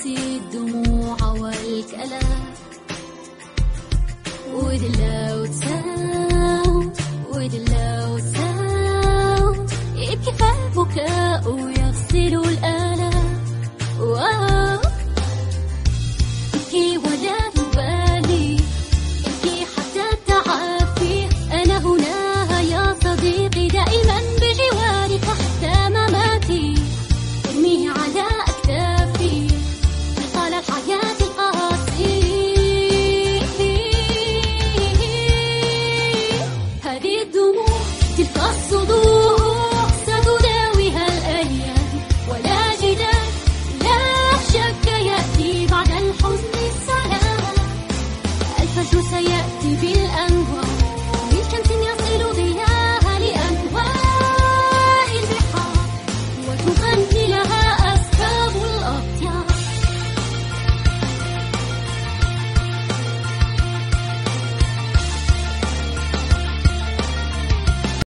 تنسي الدموع والكلام. With a loud sound, with a loud sound, يبكي فالبكاء ويغسل الآلام. ابكي ولا تبالي، ابكي حتى التعافي. أنا هنا يا صديقي دائما بجوارك حتى مماتي. ارميه على أكتافي مثقال الحياة القاسي. هذه الدموع تلك الصدوع ستداويها الأيام، ولا جدال لا شك يأتي بعد الحزن السلام. الفجر سيأتي